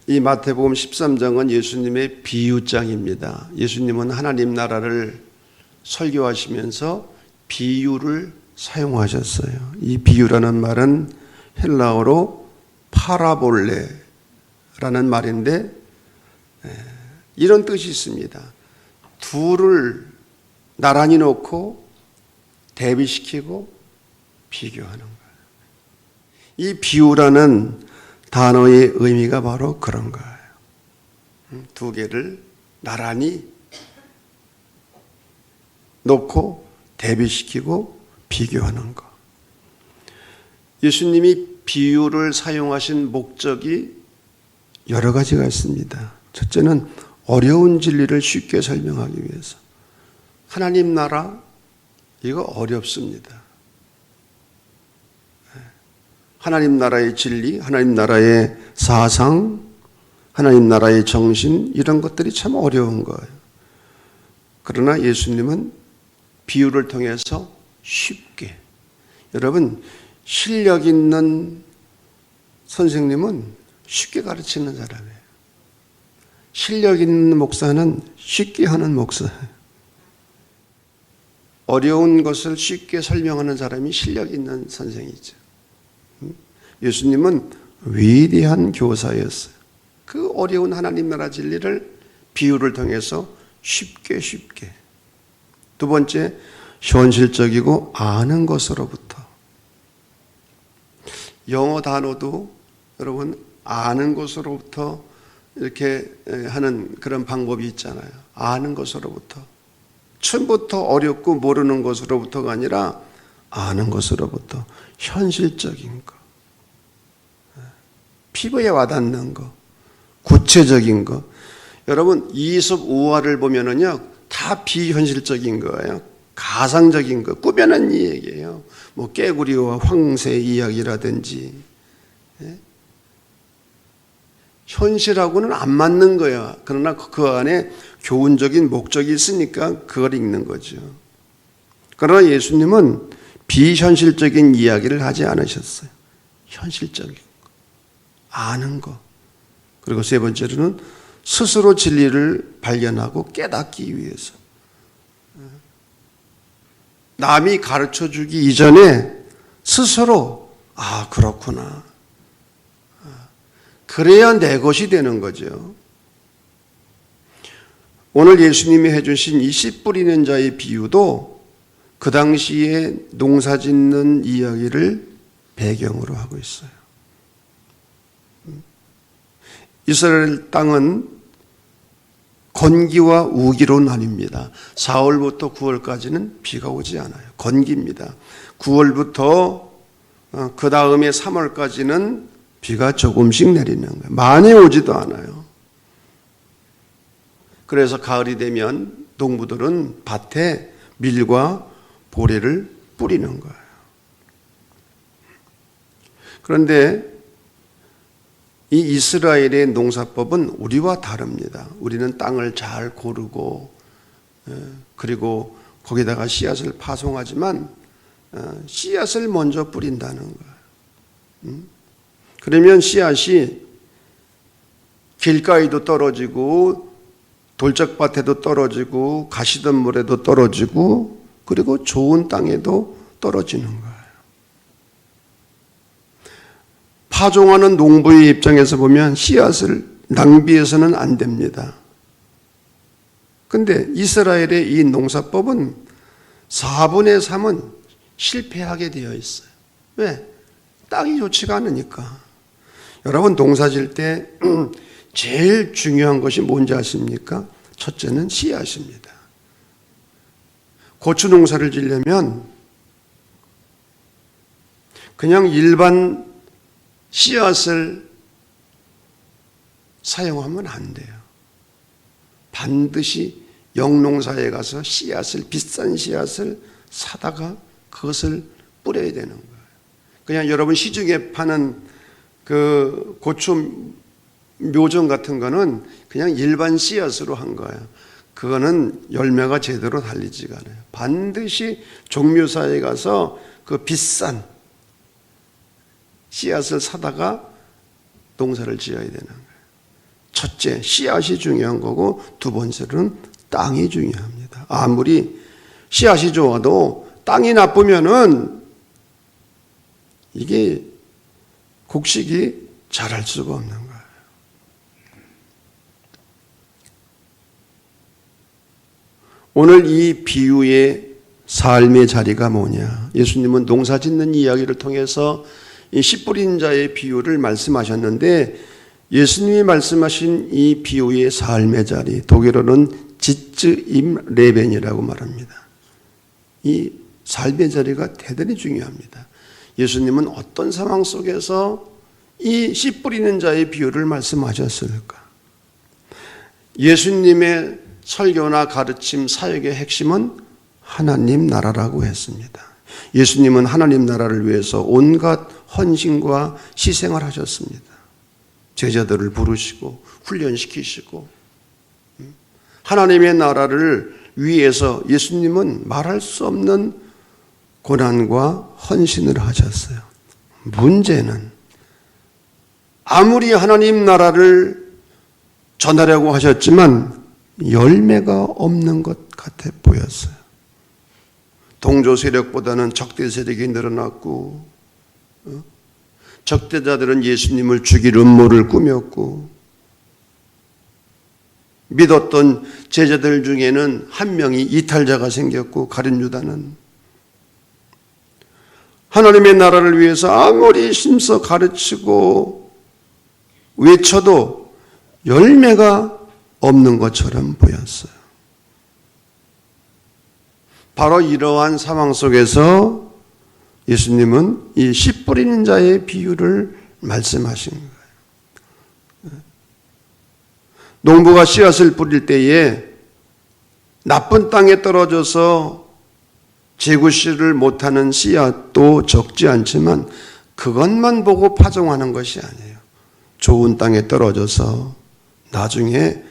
이 마태복음 13장은 예수님의 비유장입니다. 예수님은 하나님 나라를 설교하시면서 비유를 사용하셨어요. 이 비유라는 말은 헬라어로 파라볼레라는 말인데 이런 뜻이 있습니다. 둘을 나란히 놓고 대비시키고 비교하는 거예요. 이 비유라는 단어의 의미가 바로 그런 거예요. 두 개를 나란히 놓고 대비시키고 비교하는 것. 예수님이 비유를 사용하신 목적이 여러 가지가 있습니다. 첫째는 어려운 진리를 쉽게 설명하기 위해서. 하나님 나라, 이거 어렵습니다. 하나님 나라의 진리, 하나님 나라의 사상, 하나님 나라의 정신, 이런 것들이 참 어려운 거예요. 그러나 예수님은 비유를 통해서 쉽게, 여러분, 실력 있는 선생님은 쉽게 가르치는 사람이에요. 실력 있는 목사는 쉽게 하는 목사예요. 어려운 것을 쉽게 설명하는 사람이 실력 있는 선생이죠. 예수님은 위대한 교사였어요. 그 어려운 하나님 나라 진리를 비유를 통해서 쉽게. 두 번째, 현실적이고 아는 것으로부터. 영어 단어도 여러분 아는 것으로부터 이렇게 하는 그런 방법이 있잖아요. 아는 것으로부터. 처음부터 어렵고 모르는 것으로부터가 아니라 아는 것으로부터 현실적인 것. 피부에 와닿는 것. 구체적인 것. 여러분 이솝 우화를 보면은요 다 비현실적인 거예요. 가상적인 것, 꾸며낸 이야기예요. 뭐 깨구리와 황새 이야기라든지. 현실하고는 안 맞는 거야. 그러나 그 안에 교훈적인 목적이 있으니까 그걸 읽는 거죠. 그러나 예수님은 비현실적인 이야기를 하지 않으셨어요. 현실적인 거, 아는 거. 그리고 세 번째로는 스스로 진리를 발견하고 깨닫기 위해서. 남이 가르쳐 주기 이전에 스스로 그렇구나. 그래야 내 것이 되는 거죠. 오늘 예수님이 해주신 이 씨 뿌리는 자의 비유도 그 당시에 농사 짓는 이야기를 배경으로 하고 있어요. 이스라엘 땅은 건기와 우기로 나뉩니다. 4월부터 9월까지는 비가 오지 않아요. 건기입니다. 9월부터 그 다음에 3월까지는 비가 조금씩 내리는 거예요. 많이 오지도 않아요. 그래서 가을이 되면 농부들은 밭에 밀과 보리를 뿌리는 거예요. 그런데 이 이스라엘의 농사법은 우리와 다릅니다. 우리는 땅을 잘 고르고 그리고 거기다가 씨앗을 파송하지만 씨앗을 먼저 뿌린다는 거예요. 그러면 씨앗이 길가에도 떨어지고 돌짝밭에도 떨어지고 가시덤불에도 떨어지고 그리고 좋은 땅에도 떨어지는 거예요. 파종하는 농부의 입장에서 보면 씨앗을 낭비해서는 안 됩니다. 그런데 이스라엘의 이 농사법은 4분의 3은 실패하게 되어 있어요. 왜? 땅이 좋지가 않으니까. 여러분 농사 질 때 제일 중요한 것이 뭔지 아십니까? 첫째는 씨앗입니다. 고추 농사를 지려면 그냥 일반 씨앗을 사용하면 안 돼요. 반드시 영농사에 가서 씨앗을, 비싼 씨앗을 사다가 그것을 뿌려야 되는 거예요. 그냥 여러분 시중에 파는 그 고추 묘종 같은 거는 그냥 일반 씨앗으로 한 거예요. 그거는 열매가 제대로 달리지가 않아요. 반드시 종묘사에 가서 그 비싼 씨앗을 사다가 농사를 지어야 되는 거예요. 첫째, 씨앗이 중요한 거고 두 번째로는 땅이 중요합니다. 아무리 씨앗이 좋아도 땅이 나쁘면은 이게 곡식이 자랄 수가 없는 거예요. 오늘 이 비유의 삶의 자리가 뭐냐? 예수님은 농사 짓는 이야기를 통해서 이 씨 뿌린 자의 비유를 말씀하셨는데 예수님이 말씀하신 이 비유의 삶의 자리, 독일어는 지츠 임 레벤이라고 말합니다. 이 삶의 자리가 대단히 중요합니다. 예수님은 어떤 상황 속에서 이 씨 뿌리는 자의 비유를 말씀하셨을까? 예수님의 설교나 가르침, 사역의 핵심은 하나님 나라라고 했습니다. 예수님은 하나님 나라를 위해서 온갖 헌신과 희생을 하셨습니다. 제자들을 부르시고 훈련시키시고 하나님의 나라를 위해서 예수님은 말할 수 없는 고난과 헌신을 하셨어요. 문제는 아무리 하나님 나라를 전하려고 하셨지만 열매가 없는 것 같아 보였어요. 동조 세력보다는 적대 세력이 늘어났고 적대자들은 예수님을 죽일 음모를 꾸몄고 믿었던 제자들 중에는 한 명이 이탈자가 생겼고 가룟 유다는 하나님의 나라를 위해서 아무리 힘써 가르치고 외쳐도 열매가 없는 것처럼 보였어요. 바로 이러한 상황 속에서 예수님은 이 씨 뿌리는 자의 비유를 말씀하신 거예요. 농부가 씨앗을 뿌릴 때에 나쁜 땅에 떨어져서 재구씨를 못하는 씨앗도 적지 않지만 그것만 보고 파종하는 것이 아니에요. 좋은 땅에 떨어져서 나중에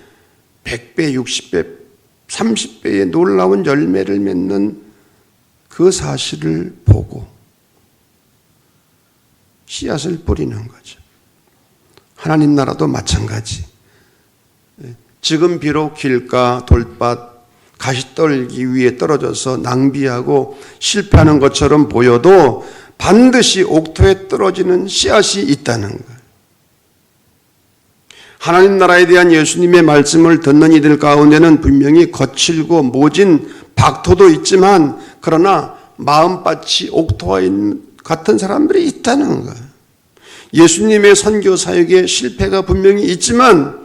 100배, 60배, 30배의 놀라운 열매를 맺는 그 사실을 보고 씨앗을 뿌리는 거죠. 하나님 나라도 마찬가지. 지금 비록 길가, 돌밭, 가시떨기 위에 떨어져서 낭비하고 실패하는 것처럼 보여도 반드시 옥토에 떨어지는 씨앗이 있다는 거예요. 하나님 나라에 대한 예수님의 말씀을 듣는 이들 가운데는 분명히 거칠고 모진 박토도 있지만 그러나 마음밭이 옥토와 같은 사람들이 있다는 거예요. 예수님의 선교 사역에 실패가 분명히 있지만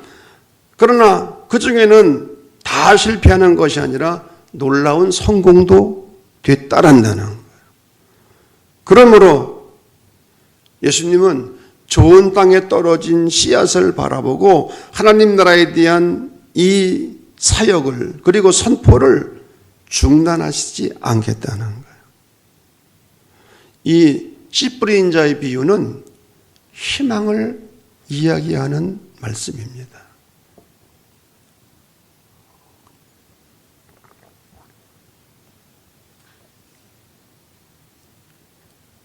그러나 그 중에는 다 실패하는 것이 아니라 놀라운 성공도 뒤따른다는 거예요. 그러므로 예수님은 좋은 땅에 떨어진 씨앗을 바라보고 하나님 나라에 대한 이 사역을 그리고 선포를 중단하시지 않겠다는 거예요. 이 씨 뿌린 자의 비유는 희망을 이야기하는 말씀입니다.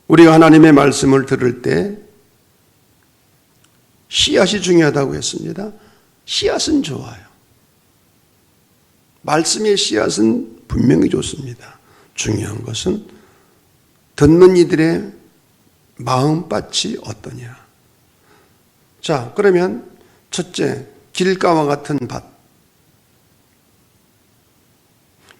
우리가 하나님의 말씀을 들을 때 씨앗이 중요하다고 했습니다. 씨앗은 좋아요. 말씀의 씨앗은 분명히 좋습니다. 중요한 것은 듣는 이들의 마음밭이 어떠냐. 자, 그러면 첫째, 길가와 같은 밭.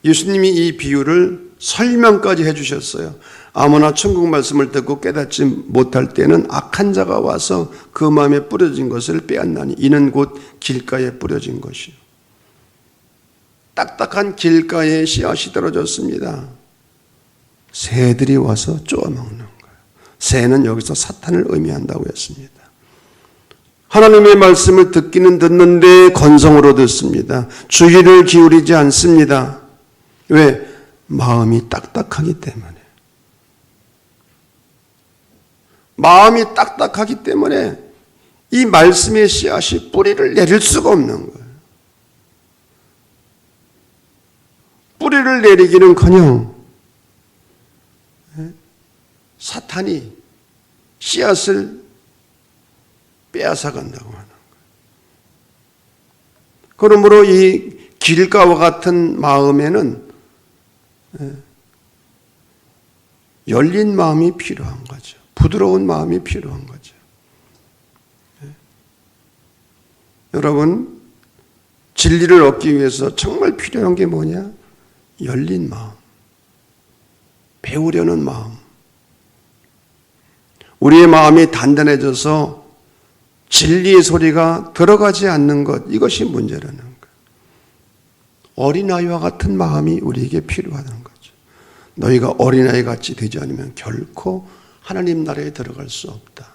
예수님이 이 비유를 설명까지 해주셨어요. 아무나 천국 말씀을 듣고 깨닫지 못할 때는 악한 자가 와서 그 마음에 뿌려진 것을 빼앗나니 이는 곧 길가에 뿌려진 것이요. 딱딱한 길가에 씨앗이 떨어졌습니다. 새들이 와서 쪼아먹는 거예요. 새는 여기서 사탄을 의미한다고 했습니다. 하나님의 말씀을 듣기는 듣는데 건성으로 듣습니다. 주의를 기울이지 않습니다. 왜? 마음이 딱딱하기 때문에. 마음이 딱딱하기 때문에 이 말씀의 씨앗이 뿌리를 내릴 수가 없는 거예요. 뿌리를 내리기는커녕 사탄이 씨앗을 빼앗아 간다고 하는 거예요. 그러므로 이 길가와 같은 마음에는 열린 마음이 필요한 거죠. 부드러운 마음이 필요한 거죠. 여러분, 진리를 얻기 위해서 정말 필요한 게 뭐냐? 열린 마음, 배우려는 마음. 우리의 마음이 단단해져서 진리의 소리가 들어가지 않는 것, 이것이 문제라는 거예요. 어린아이와 같은 마음이 우리에게 필요하다는 거죠. 너희가 어린아이 같이 되지 않으면 결코 하나님 나라에 들어갈 수 없다.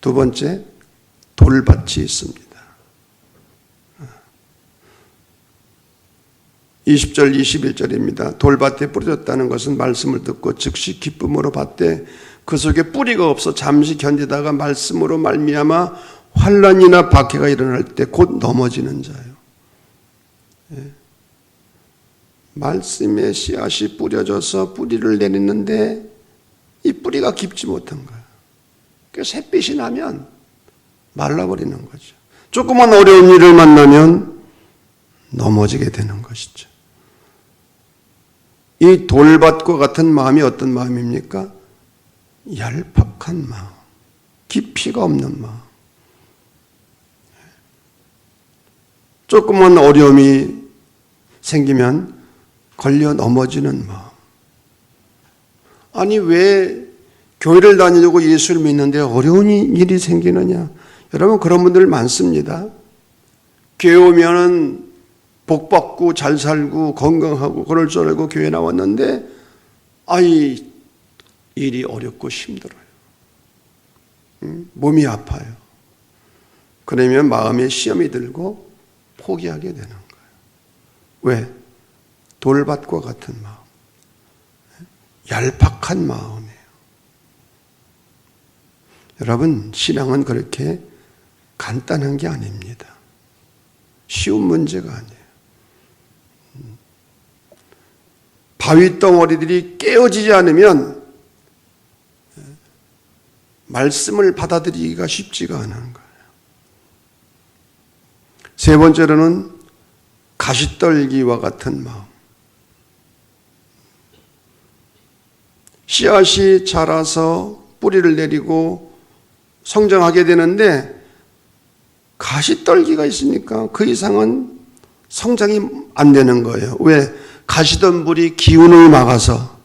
두 번째, 돌밭이 있습니다. 20절, 21절입니다. 돌밭에 뿌려졌다는 것은 말씀을 듣고 즉시 기쁨으로 받되 그 속에 뿌리가 없어 잠시 견디다가 말씀으로 말미암아 환난이나 박해가 일어날 때 곧 넘어지는 자요. 말씀의 씨앗이 뿌려져서 뿌리를 내리는데 이 뿌리가 깊지 못한 거예요. 그래서 햇빛이 나면 말라버리는 거죠. 조그만 어려운 일을 만나면 넘어지게 되는 것이죠. 이 돌밭과 같은 마음이 어떤 마음입니까? 얄팍한 마음, 깊이가 없는 마음. 조그만 어려움이 생기면 걸려 넘어지는 마음. 아니, 왜 교회를 다니려고 예수를 믿는데 어려운 일이 생기느냐? 여러분, 그런 분들 많습니다. 교회 오면은 복 받고 잘 살고 건강하고 그럴 줄 알고 교회 나왔는데 일이 어렵고 힘들어요. 몸이 아파요. 그러면 마음에 시험이 들고 포기하게 되는 거예요. 왜? 돌밭과 같은 마음, 얄팍한 마음이에요. 여러분, 신앙은 그렇게 간단한 게 아닙니다. 쉬운 문제가 아니에요. 바위 덩어리들이 깨어지지 않으면 말씀을 받아들이기가 쉽지가 않은 거예요. 세 번째로는 가시떨기와 같은 마음. 씨앗이 자라서 뿌리를 내리고 성장하게 되는데 가시떨기가 있으니까 그 이상은 성장이 안 되는 거예요. 왜? 가시덤불이 기운을 막아서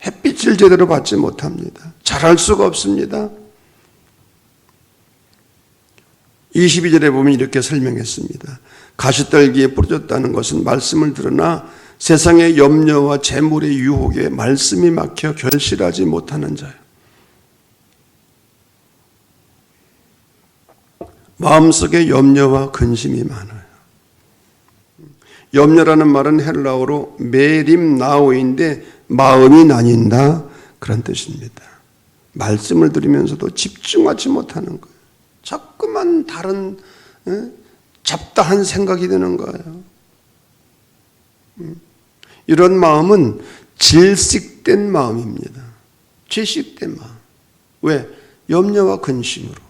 햇빛을 제대로 받지 못합니다. 자랄 수가 없습니다. 22절에 보면 이렇게 설명했습니다. 가시떨기에 뿌려졌다는 것은 말씀을 들으나 세상의 염려와 재물의 유혹에 말씀이 막혀 결실하지 못하는 자예요. 마음속에 염려와 근심이 많아요. 염려라는 말은 헬라어로 메림나오인데 마음이 나뉜다, 그런 뜻입니다. 말씀을 들으면서도 집중하지 못하는 거예요. 자꾸만 다른 잡다한 생각이 드는 거예요. 이런 마음은 질식된 마음입니다. 질식된 마음. 왜? 염려와 근심으로.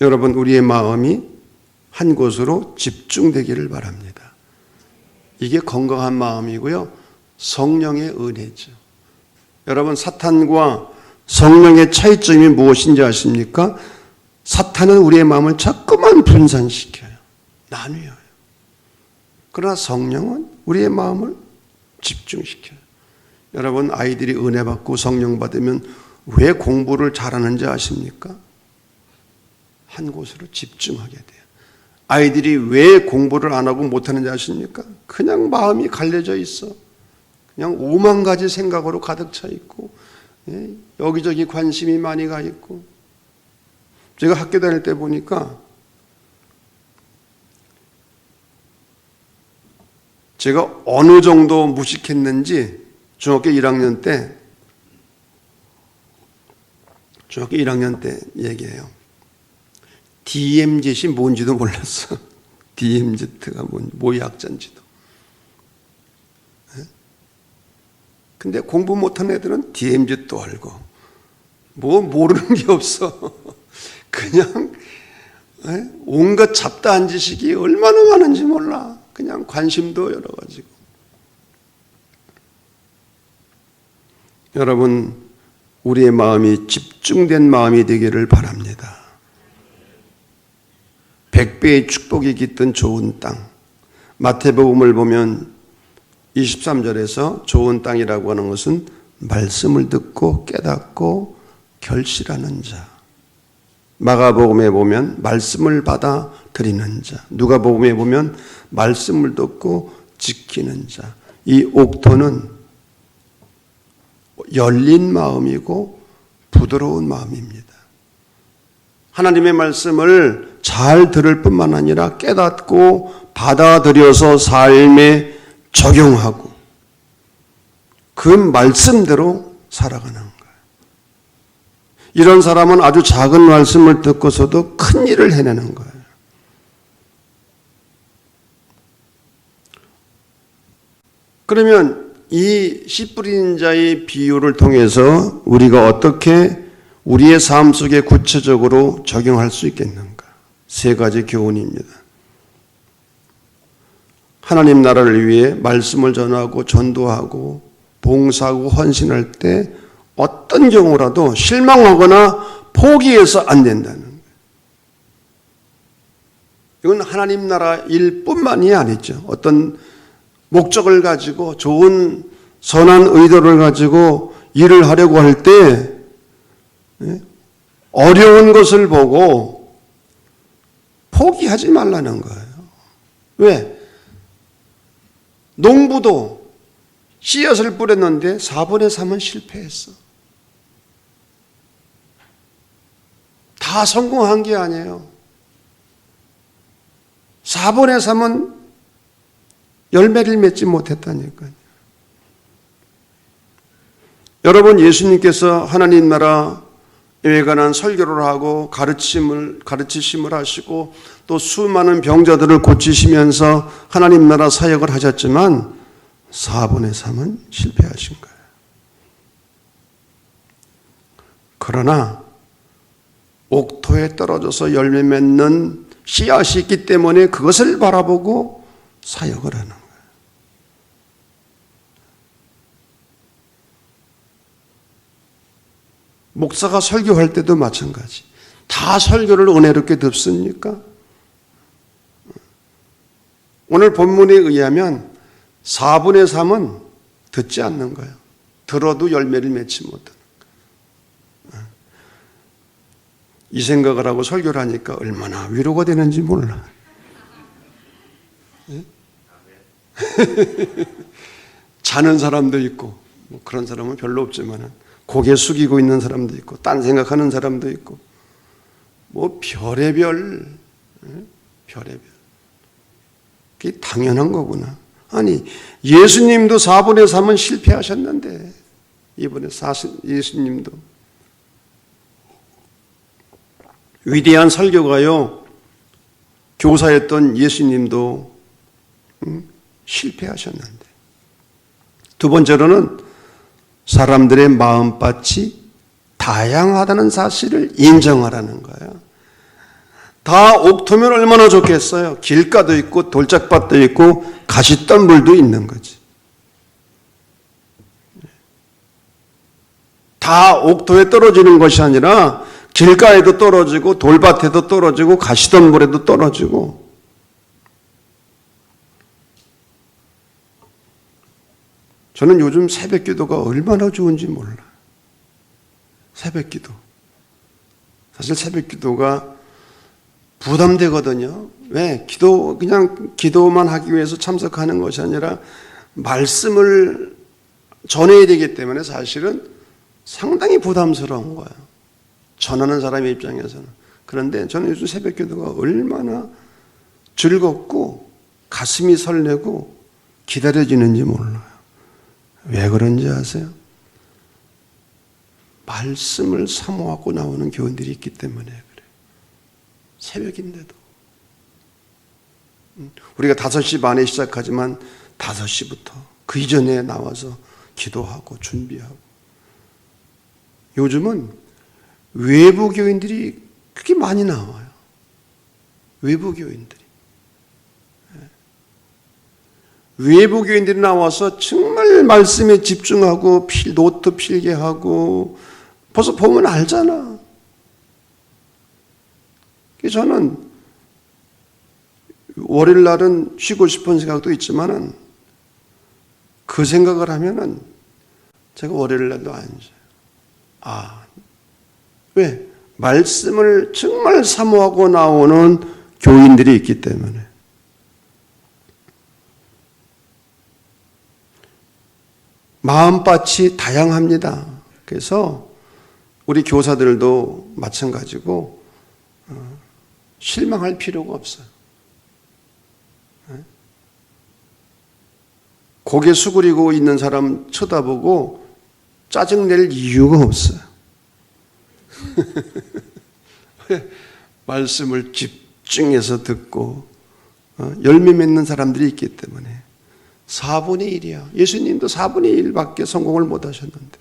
여러분, 우리의 마음이 한 곳으로 집중되기를 바랍니다. 이게 건강한 마음이고요. 성령의 은혜죠. 여러분, 사탄과 성령의 차이점이 무엇인지 아십니까? 사탄은 우리의 마음을 자꾸만 분산시켜요. 나뉘어요. 그러나 성령은 우리의 마음을 집중시켜요. 여러분, 아이들이 은혜 받고 성령 받으면 왜 공부를 잘하는지 아십니까? 한 곳으로 집중하게 돼요. 아이들이 왜 공부를 안 하고 못하는지 아십니까? 그냥 마음이 갈려져 있어. 그냥 오만 가지 생각으로 가득 차 있고, 여기저기 관심이 많이 가 있고. 제가 학교 다닐 때 보니까 제가 어느 정도 무식했는지 중학교 1학년 때 얘기해요. DMZ이 뭔지도 몰랐어. DMZ가 모의 약자인지도. 근데 공부 못한 애들은 DMZ도 알고 뭐 모르는 게 없어. 그냥 온갖 잡다한 지식이 얼마나 많은지 몰라. 그냥 관심도 여러 가지고. 여러분, 우리의 마음이 집중된 마음이 되기를 바랍니다. 100배의 축복이 깃든 좋은 땅. 마태복음을 보면 23절에서 좋은 땅이라고 하는 것은 말씀을 듣고 깨닫고 결실하는 자. 마가복음에 보면 말씀을 받아 드리는 자. 누가복음에 보면 말씀을 듣고 지키는 자. 이 옥토는 열린 마음이고 부드러운 마음입니다. 하나님의 말씀을 잘 들을 뿐만 아니라 깨닫고 받아들여서 삶에 적용하고 그 말씀대로 살아가는 거예요. 이런 사람은 아주 작은 말씀을 듣고서도 큰 일을 해내는 거예요. 그러면 이 씨 뿌리는 자의 비유를 통해서 우리가 어떻게 우리의 삶 속에 구체적으로 적용할 수 있겠는가? 세 가지 교훈입니다. 하나님 나라를 위해 말씀을 전하고 전도하고 봉사하고 헌신할 때 어떤 경우라도 실망하거나 포기해서 안 된다는 거예요. 이건 하나님 나라 일뿐만이 아니죠. 어떤 목적을 가지고 좋은 선한 의도를 가지고 일을 하려고 할 때 어려운 것을 보고 포기하지 말라는 거예요. 왜? 농부도 씨앗을 뿌렸는데 4분의 3은 실패했어. 다 성공한 게 아니에요. 4분의 3은 열매를 맺지 못했다니까요. 여러분, 예수님께서 하나님 나라에 관한 설교를 하고 가르치심을 하시고 또 수많은 병자들을 고치시면서 하나님 나라 사역을 하셨지만 4분의 3은 실패하신 거예요. 그러나 옥토에 떨어져서 열매 맺는 씨앗이 있기 때문에 그것을 바라보고 사역을 하는 거예요. 목사가 설교할 때도 마찬가지. 다 설교를 은혜롭게 듣습니까? 오늘 본문에 의하면 4분의 3은 듣지 않는 거예요. 들어도 열매를 맺지 못하는 거예요. 이 생각을 하고 설교를 하니까 얼마나 위로가 되는지 몰라. 자는 사람도 있고 뭐 그런 사람은 별로 없지만 고개 숙이고 있는 사람도 있고 딴 생각하는 사람도 있고 뭐 별의별 그게 당연한 거구나. 아니 예수님도 4분의 3은 실패하셨는데 이번에 예수님도 위대한 설교가요 교사였던 예수님도 실패하셨는데 두 번째로는 사람들의 마음밭이 다양하다는 사실을 인정하라는 거예요. 다 옥토면 얼마나 좋겠어요. 길가도 있고 돌짝밭도 있고 가시덤불도 있는 거지. 다 옥토에 떨어지는 것이 아니라 길가에도 떨어지고 돌밭에도 떨어지고 가시덤불에도 떨어지고 저는 요즘 새벽 기도가 얼마나 좋은지 몰라. 새벽 기도. 사실 새벽 기도가 부담되거든요. 왜? 그냥 기도만 하기 위해서 참석하는 것이 아니라 말씀을 전해야 되기 때문에 사실은 상당히 부담스러운 거예요. 전하는 사람의 입장에서는. 그런데 저는 요즘 새벽 기도가 얼마나 즐겁고 가슴이 설레고 기다려지는지 몰라요. 왜 그런지 아세요? 말씀을 사모하고 나오는 교인들이 있기 때문에 그래요. 새벽인데도. 우리가 5시 반에 시작하지만 5시부터 그 이전에 나와서 기도하고 준비하고. 요즘은 외부 교인들이 그렇게 많이 나와요. 외부 교인들이. 외부 교인들이 나와서 정말 말씀에 집중하고 노트 필기하고 벌써 보면 알잖아. 그래서 저는 월요일 날은 쉬고 싶은 생각도 있지만은 그 생각을 하면은 제가 월요일 날도 안 쉬어요. 왜? 말씀을 정말 사모하고 나오는 교인들이 있기 때문에. 마음밭이 다양합니다. 그래서 우리 교사들도 마찬가지고 실망할 필요가 없어요. 고개 수그리고 있는 사람 쳐다보고 짜증낼 이유가 없어요. 말씀을 집중해서 듣고 열매 맺는 사람들이 있기 때문에 4분의 1이야. 예수님도 4분의 1밖에 성공을 못 하셨는데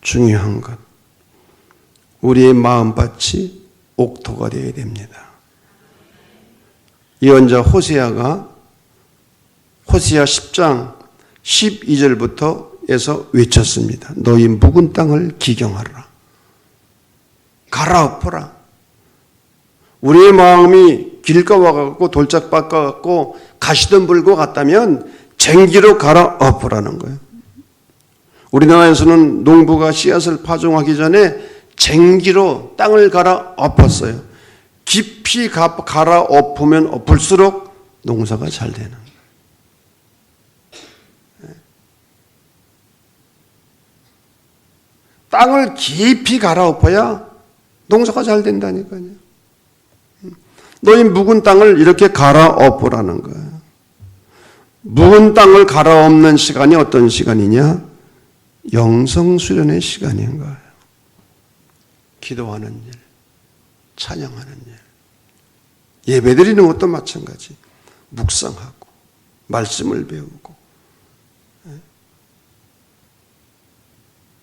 중요한 것 우리의 마음밭이 옥토가 되어야 됩니다. 예언자 호세아가 호세아 10장 12절부터에서 외쳤습니다. 너희 묵은 땅을 기경하라. 갈아엎어라. 우리의 마음이 길가와 같고 돌짝밭과 같고 가시덤불과 같다면 쟁기로 갈아엎으라는 거예요. 우리나라에서는 농부가 씨앗을 파종하기 전에 쟁기로 땅을 갈아엎었어요. 깊이 갈아엎으면 엎을수록 농사가 잘 되는 거예요. 땅을 깊이 갈아엎어야 농사가 잘 된다니까요. 너희 묵은 땅을 이렇게 갈아엎으라는 거예요. 묵은 땅을 갈아엎는 시간이 어떤 시간이냐? 영성수련의 시간인 거예요. 기도하는 일, 찬양하는 일, 예배드리는 것도 마찬가지. 묵상하고 말씀을 배우고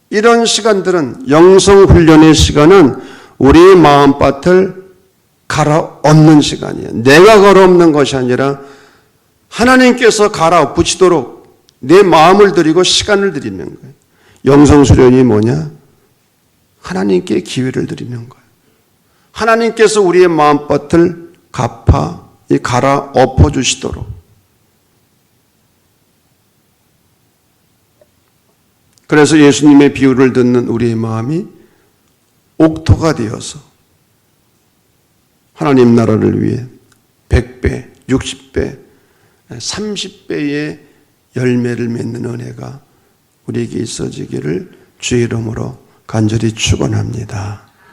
이런 시간들은 영성훈련의 시간은 우리의 마음밭을 갈아엎는 시간이에요. 내가 갈아엎는 것이 아니라 하나님께서 갈아엎으시도록 내 마음을 드리고 시간을 드리는 거예요. 영성수련이 뭐냐? 하나님께 기회를 드리는 거예요. 하나님께서 우리의 마음밭을 갈아엎어 주시도록. 그래서 예수님의 비유를 듣는 우리의 마음이 옥토가 되어서 하나님 나라를 위해 100배, 60배, 30배의 열매를 맺는 은혜가 우리에게 있어지기를 주의 이름으로 간절히 축원합니다.